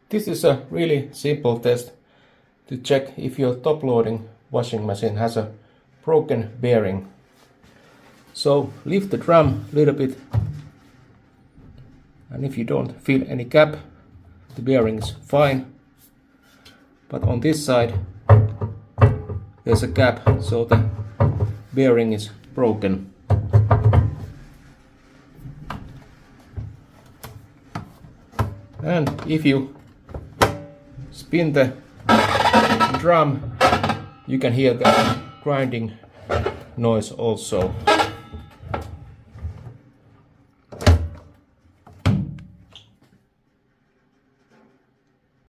This is a really simple test to check if your top loading washing machine has a broken bearing. So lift the drum a little bit, and if you don't feel any gap, the bearing is fine. But on this side there's a gap, so the bearing is broken. And if you spin the drum, you can hear the grinding noise also.